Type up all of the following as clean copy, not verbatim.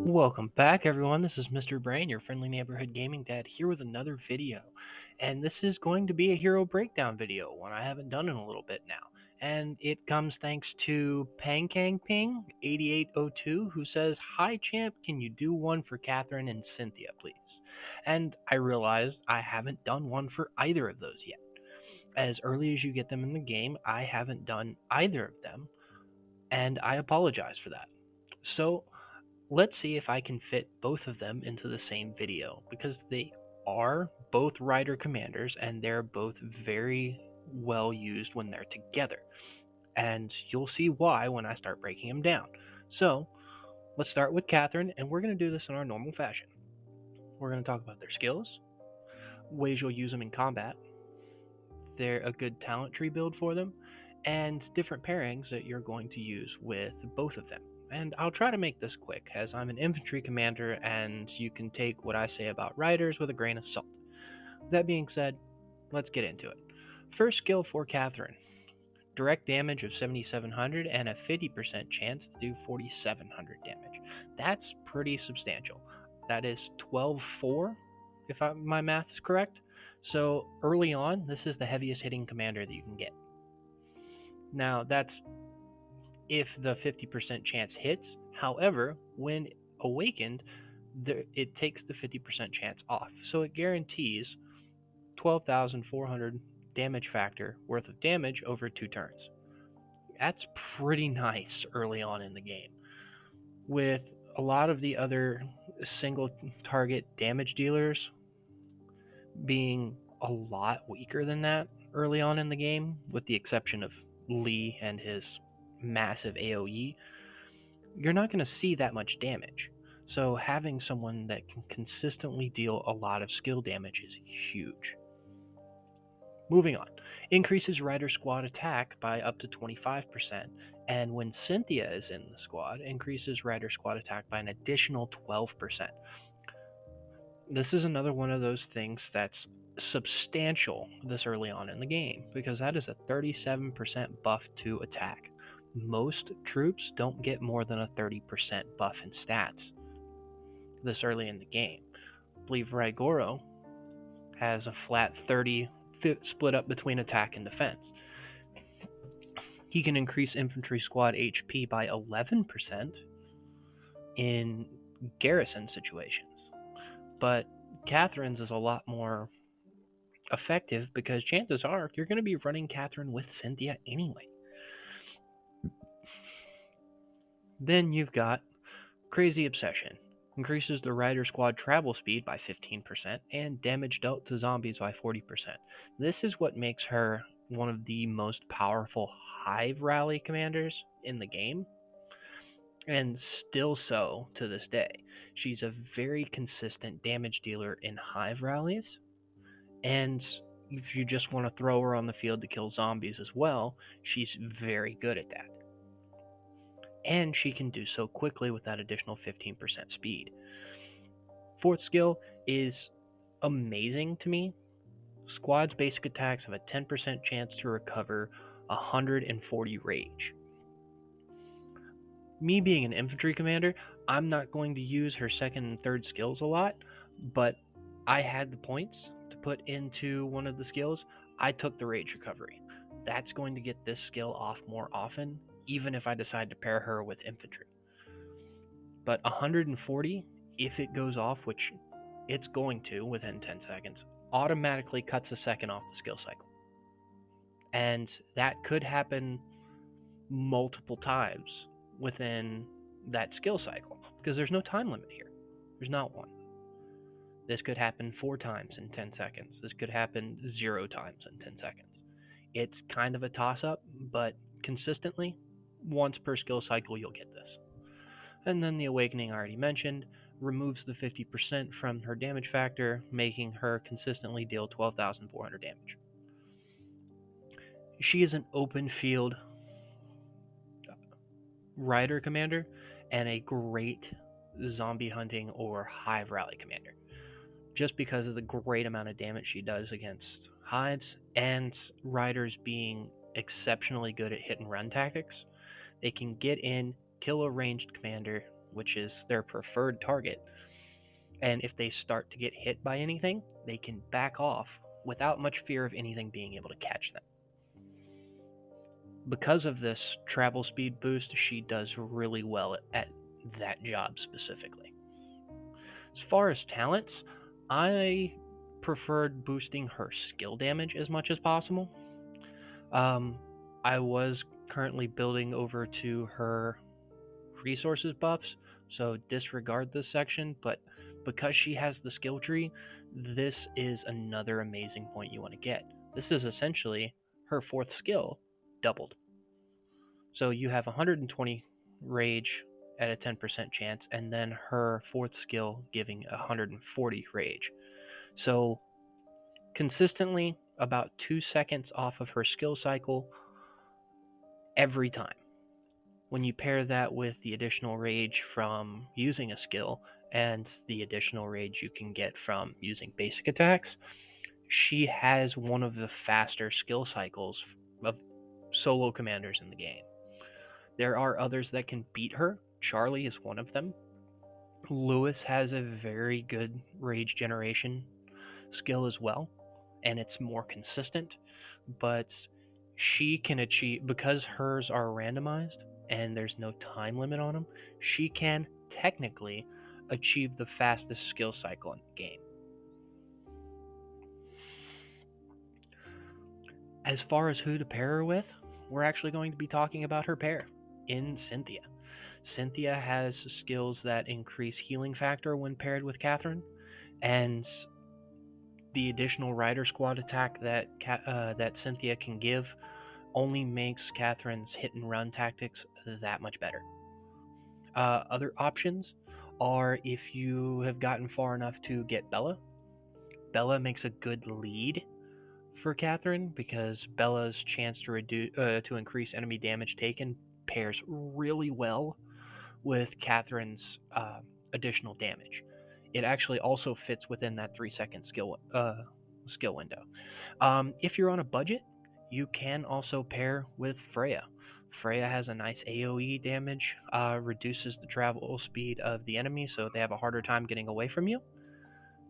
Welcome back, everyone. This is Mr. Brain, your friendly neighborhood gaming dad, here with another video. And this is going to be a hero breakdown video, one I haven't done in a little bit now. And it comes thanks to Pangkang Ping 8802, who says, "Hi, champ, can you do one for Catherine and Cynthia, please?" And I realized I haven't done one for either of those yet. As early as you get them in the game, I haven't done either of them, and I apologize for that. So, let's see if I can fit both of them into the same video, because they are both rider commanders and they're both very well used when they're together. And you'll see why when I start breaking them down. So let's start with Catherine, and we're going to do this in our normal fashion. We're going to talk about their skills, ways you'll use them in combat, they're a good talent tree build for them, and different pairings that you're going to use with both of them. And I'll try to make this quick, as I'm an infantry commander and you can take what I say about riders with a grain of salt. That being said, let's get into it. First skill for Catherine: direct damage of 7,700 and a 50% chance to do 4,700 damage. That's pretty substantial. That is 12-4, if my math is correct. So early on, this is the heaviest hitting commander that you can get. Now, that's if the 50% chance hits. However, when awakened, it takes the 50% chance off. So it guarantees 12,400 damage factor worth of damage over 2 turns. That's pretty nice early on in the game. With a lot of the other single target damage dealers being a lot weaker than that early on in the game, with the exception of Lee and his massive AoE, you're not going to see that much damage. So having someone that can consistently deal a lot of skill damage is huge. Moving on. Increases rider squad attack by up to 25%, and when Cynthia is in the squad, increases rider squad attack by an additional 12%. This is another one of those things that's substantial this early on in the game, because that is a 37% buff to attack. Most troops don't get more than a 30% buff in stats this early in the game. I believe Raigoro has a flat 30 split up between attack and defense. He can increase infantry squad HP by 11% in garrison situations. But Catherine's is a lot more effective, because chances are you're going to be running Catherine with Cynthia anyway. Then you've got Crazy Obsession. Increases the rider squad travel speed by 15% and damage dealt to zombies by 40%. This is what makes her one of the most powerful hive rally commanders in the game, and still so to this day. She's a very consistent damage dealer in hive rallies, and if you just want to throw her on the field to kill zombies as well, she's very good at that. And she can do so quickly with that additional 15% speed. Fourth skill is amazing to me. Squad's basic attacks have a 10% chance to recover 140 rage. Me being an infantry commander, I'm not going to use her second and third skills a lot, but I had the points to put into one of the skills. I took the rage recovery. That's going to get this skill off more often, even if I decide to pair her with infantry. But 140, if it goes off, which it's going to within 10 seconds, automatically cuts a second off the skill cycle. And that could happen multiple times within that skill cycle, because there's no time limit here. There's not one. This could happen 4 times in 10 seconds. This could happen 0 times in 10 seconds. It's kind of a toss-up, but consistently, once per skill cycle, you'll get this. And then the Awakening I already mentioned removes the 50% from her damage factor, making her consistently deal 12,400 damage. She is an open field rider commander and a great zombie hunting or hive rally commander, just because of the great amount of damage she does against hives, and riders being exceptionally good at hit and run tactics. They can get in, kill a ranged commander, which is their preferred target. And if they start to get hit by anything, they can back off without much fear of anything being able to catch them. Because of this travel speed boost, she does really well at that job specifically. As far as talents, I preferred boosting her skill damage as much as possible. I was currently building over to her resources buffs, so disregard this section, but because she has the skill tree, this is another amazing point you want to get. This is essentially her fourth skill doubled. So you have 120 rage at a 10% chance, and then her fourth skill giving 140 rage. So consistently about 2 seconds off of her skill cycle every time. When you pair that with the additional rage from using a skill and the additional rage you can get from using basic attacks, she has one of the faster skill cycles of solo commanders in the game. There are others that can beat her. Charlie is one of them. Lewis has a very good rage generation skill as well, and it's more consistent, but she can achieve, because hers are randomized and there's no time limit on them, she can technically achieve the fastest skill cycle in the game. As far as who to pair her with, we're actually going to be talking about her pair in Cynthia. Cynthia has skills that increase healing factor when paired with Catherine, and the additional rider squad attack that Cynthia can give only makes Catherine's hit and run tactics that much better. Other options are if you have gotten far enough to get Bella. Bella makes a good lead for Catherine because Bella's chance to increase enemy damage taken pairs really well with Catherine's additional damage. It actually also fits within that 3-second skill window. If you're on a budget, you can also pair with Freya. Freya has a nice AoE damage, reduces the travel speed of the enemy so they have a harder time getting away from you.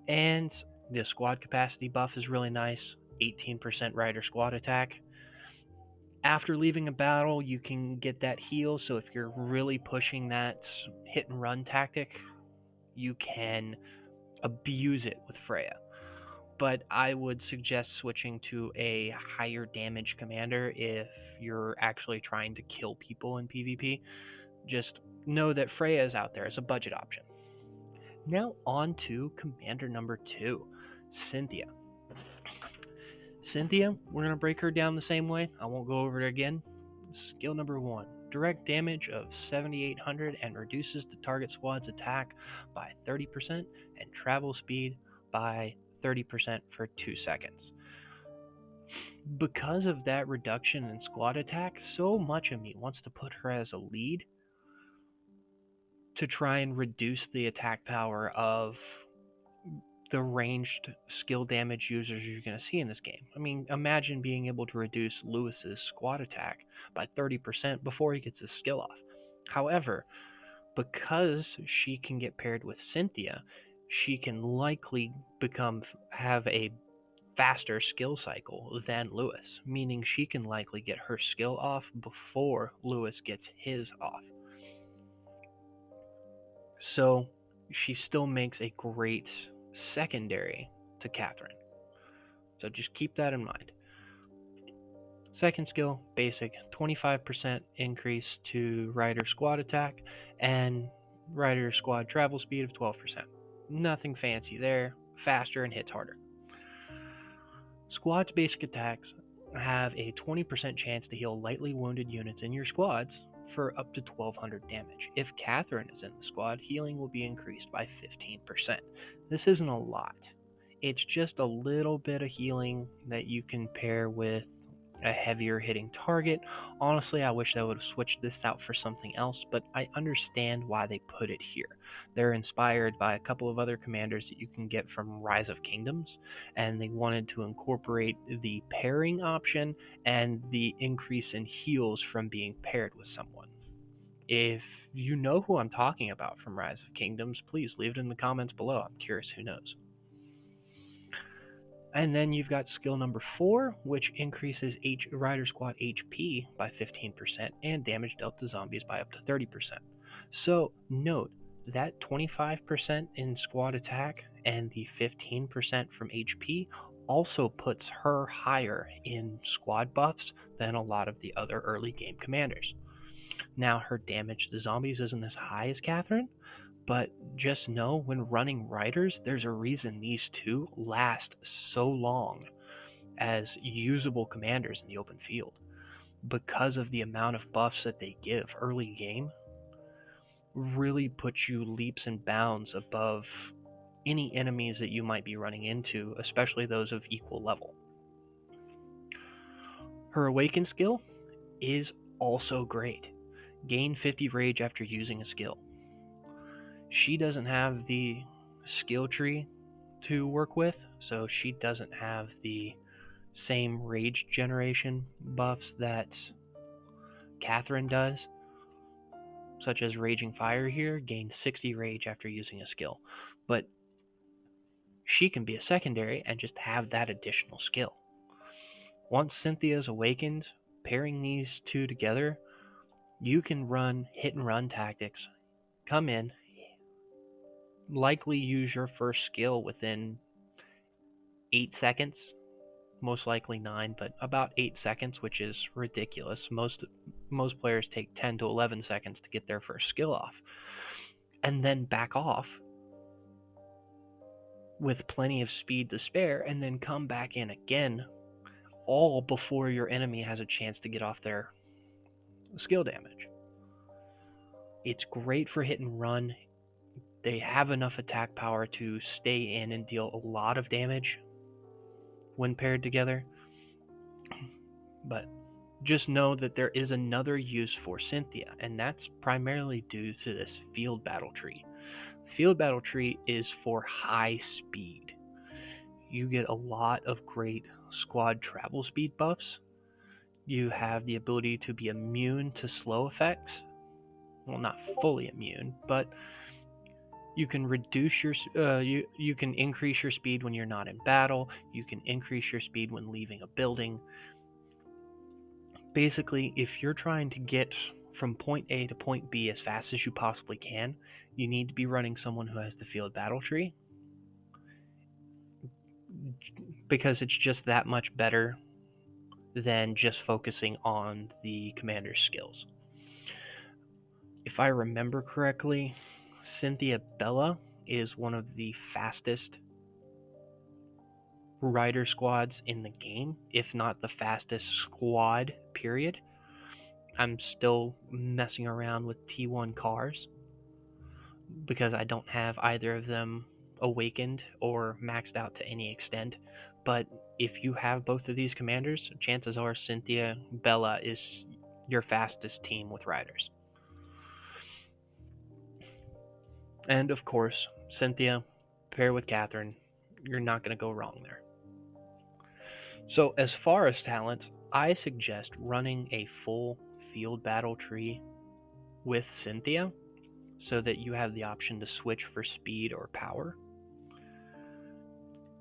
And the squad capacity buff is really nice, 18% rider squad attack. After leaving a battle, you can get that heal, so if you're really pushing that hit and run tactic, you can abuse it with Freya. But I would suggest switching to a higher damage commander if you're actually trying to kill people in PvP. Just know that Freya is out there as a budget option. Now on to commander number 2, Cynthia. Cynthia, we're going to break her down the same way. I won't go over it again. Skill number 1, direct damage of 7,800 and reduces the target squad's attack by 30% and travel speed by 30% for 2 seconds. Because of that reduction in squad attack, so much of me wants to put her as a lead to try and reduce the attack power of the ranged skill damage users you're going to see in this game. I mean, imagine being able to reduce Lewis's squad attack by 30% before he gets his skill off. However, because she can get paired with Cynthia, she can likely have a faster skill cycle than Lewis, meaning she can likely get her skill off before Lewis gets his off. So she still makes a great secondary to Catherine. So just keep that in mind. Second skill, basic, 25% increase to rider squad attack and rider squad travel speed of 12%. Nothing fancy there, faster and hits harder. Squad's basic attacks have a 20% chance to heal lightly wounded units in your squads for up to 1200 damage. If Catherine is in the squad, healing will be increased by 15%. This isn't a lot. It's just a little bit of healing that you can pair with a heavier hitting target. Honestly, I wish they would have switched this out for something else, but I understand why they put it here. They're inspired by a couple of other commanders that you can get from Rise of Kingdoms, and they wanted to incorporate the pairing option and the increase in heals from being paired with someone. If you know who I'm talking about from Rise of Kingdoms, please leave it in the comments below. I'm curious who knows. And then you've got skill number 4, which increases Rider Squad HP by 15% and damage dealt to zombies by up to 30%. So note that 25% in squad attack and the 15% from HP also puts her higher in squad buffs than a lot of the other early game commanders. Now, her damage to zombies isn't as high as Catherine, but just know when running riders, there's a reason these two last so long as usable commanders in the open field. Because of the amount of buffs that they give early game, really puts you leaps and bounds above any enemies that you might be running into, especially those of equal level. Her Awaken skill is also great. Gain 50 rage after using a skill. She doesn't have the skill tree to work with, so she doesn't have the same rage generation buffs that Catherine does, such as Raging Fire here, gained 60 rage after using a skill. But she can be a secondary and just have that additional skill. Once Cynthia is awakened, pairing these two together, you can run hit and run tactics, come in, likely use your first skill within 8 seconds, most likely 9, but about 8 seconds, which is ridiculous. Most players take 10 to 11 seconds to get their first skill off, and then back off with plenty of speed to spare, and then come back in again, all before your enemy has a chance to get off their skill damage. It's great for hit and run. They have enough attack power to stay in and deal a lot of damage when paired together. But just know that there is another use for Cynthia, and that's primarily due to this field battle tree. Field battle tree is for high speed. You get a lot of great squad travel speed buffs. You have the ability to be immune to slow effects. Well, not fully immune, but you can reduce your you can increase your speed when you're not in battle. You can increase your speed when leaving a building. Basically, if you're trying to get from point A to point B as fast as you possibly can, you need to be running someone who has the field battle tree, because it's just that much better than just focusing on the commander's skills. If I remember correctly, Cynthia Bella is one of the fastest rider squads in the game, if not the fastest squad, period. I'm still messing around with T1 cars because I don't have either of them awakened or maxed out to any extent. But if you have both of these commanders, chances are Cynthia Bella is your fastest team with riders. And of course, Cynthia pair with Catherine, you're not going to go wrong there. So as far as talents, I suggest running a full field battle tree with Cynthia so that you have the option to switch for speed or power.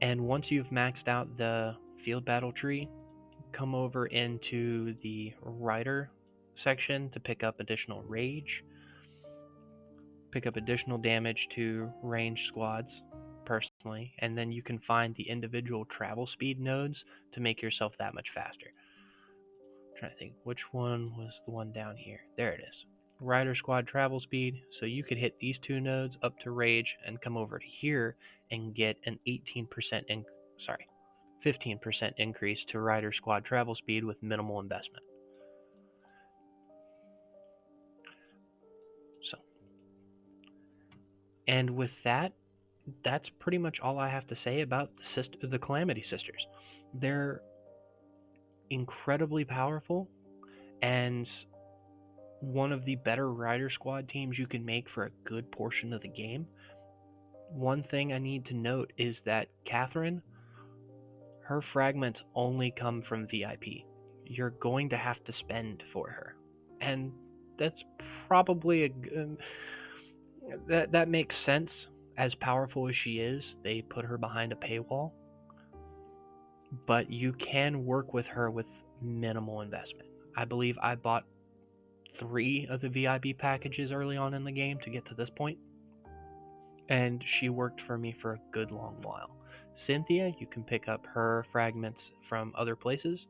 And once you've maxed out the field battle tree, come over into the rider section to pick up additional rage, pick up additional damage to ranged squads personally, and then you can find the individual travel speed nodes to make yourself that much faster. I'm trying to think which one was the one down here. There it is. Rider squad travel speed. So you could hit these two nodes up to rage and come over to here and get an 15% increase to rider squad travel speed with minimal investment. So, and with that, that's pretty much all I have to say about the Calamity Sisters. They're incredibly powerful and one of the better rider squad teams you can make for a good portion of the game. One thing I need to note is that Catherine, her fragments only come from VIP. You're going to have to spend for her. And that's probably that makes sense. As powerful as she is, they put her behind a paywall, but you can work with her with minimal investment. I believe I bought 3 of the VIP packages early on in the game to get to this point, and she worked for me for a good long while. Cynthia, you can pick up her fragments from other places,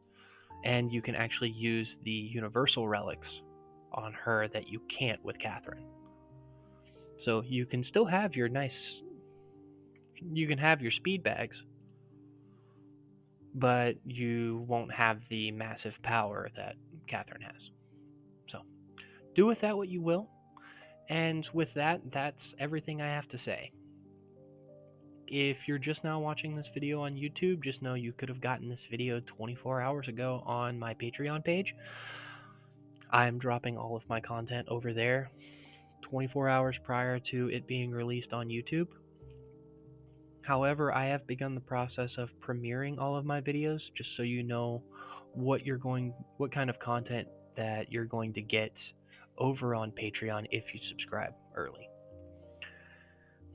and you can actually use the universal relics on her that you can't with Catherine. So you can still have your you can have your speed bags, but you won't have the massive power that Catherine has. So do with that what you will. And with that, that's everything I have to say. If you're just now watching this video on YouTube, just know you could have gotten this video 24 hours ago on my Patreon page. I'm dropping all of my content over there 24 hours prior to it being released on YouTube. However, I have begun the process of premiering all of my videos just so you know what kind of content that you're going to get over on Patreon if you subscribe early.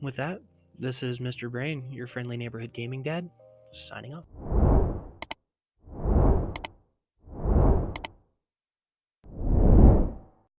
With that, this is Mr. Brain, your friendly neighborhood gaming dad, signing off.